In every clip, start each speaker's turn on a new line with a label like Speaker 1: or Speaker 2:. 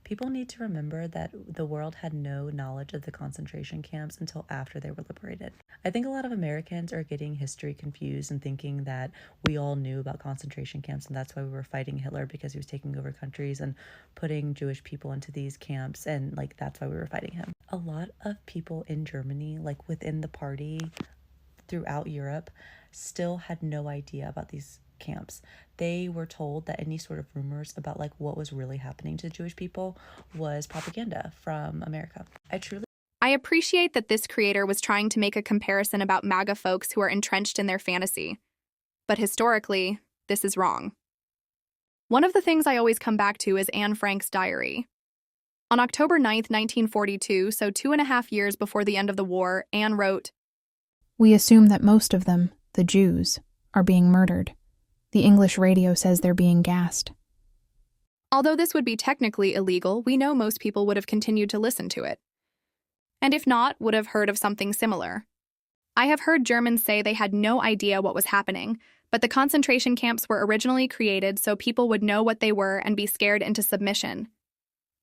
Speaker 1: People need to remember that the world had no knowledge of the concentration camps until after they were liberated. I think a lot of Americans are getting history confused and thinking that we all knew about concentration camps and that's why we were fighting Hitler because he was taking over countries and putting Jewish people into these camps, and like that's why we were fighting him. A lot of people in Germany, like within the party throughout Europe, still had no idea about these camps. They were told that any sort of rumors about like what was really happening to Jewish people was propaganda from America.
Speaker 2: I appreciate that this creator was trying to make a comparison about MAGA folks who are entrenched in their fantasy. But historically, this is wrong. One of the things I always come back to is Anne Frank's diary. On October 9th, 1942, so 2.5 years before the end of the war, Anne wrote,
Speaker 3: "We assume that most of them, the Jews, are being murdered. The English radio says they're being gassed."
Speaker 2: Although this would be technically illegal, we know most people would have continued to listen to it. And if not, would have heard of something similar. I have heard Germans say they had no idea what was happening, but the concentration camps were originally created so people would know what they were and be scared into submission.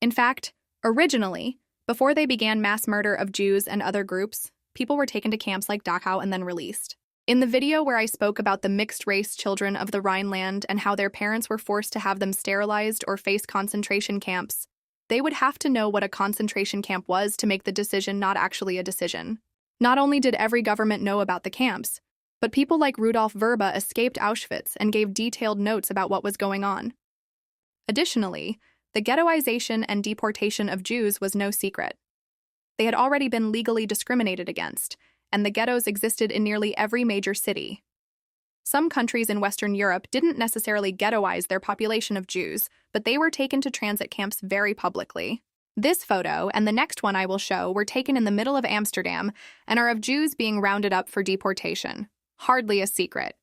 Speaker 2: In fact, originally, before they began mass murder of Jews and other groups, people were taken to camps like Dachau and then released. In the video where I spoke about the mixed-race children of the Rhineland and how their parents were forced to have them sterilized or face concentration camps, they would have to know what a concentration camp was to make the decision not actually a decision. Not only did every government know about the camps, but people like Rudolf Verba escaped Auschwitz and gave detailed notes about what was going on. Additionally, the ghettoization and deportation of Jews was no secret. They had already been legally discriminated against, and the ghettos existed in nearly every major city. Some countries in Western Europe didn't necessarily ghettoize their population of Jews, but they were taken to transit camps very publicly. This photo and the next one I will show were taken in the middle of Amsterdam and are of Jews being rounded up for deportation. Hardly a secret.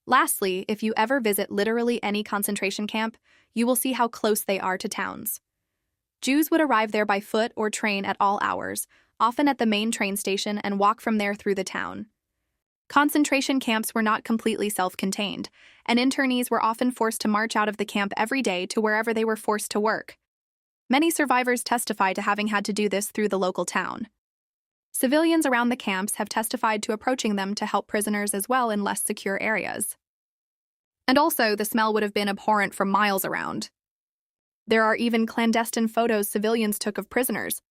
Speaker 2: Lastly, if you ever visit literally any concentration camp, you will see how close they are to towns. Jews would arrive there by foot or train at all hours, often at the main train station, and walk from there through the town. Concentration camps were not completely self-contained, and internees were often forced to march out of the camp every day to wherever they were forced to work. Many survivors testify to having had to do this through the local town. Civilians around the camps have testified to approaching them to help prisoners as well in less secure areas. And also, the smell would have been abhorrent for miles around. There are even clandestine photos civilians took of prisoners,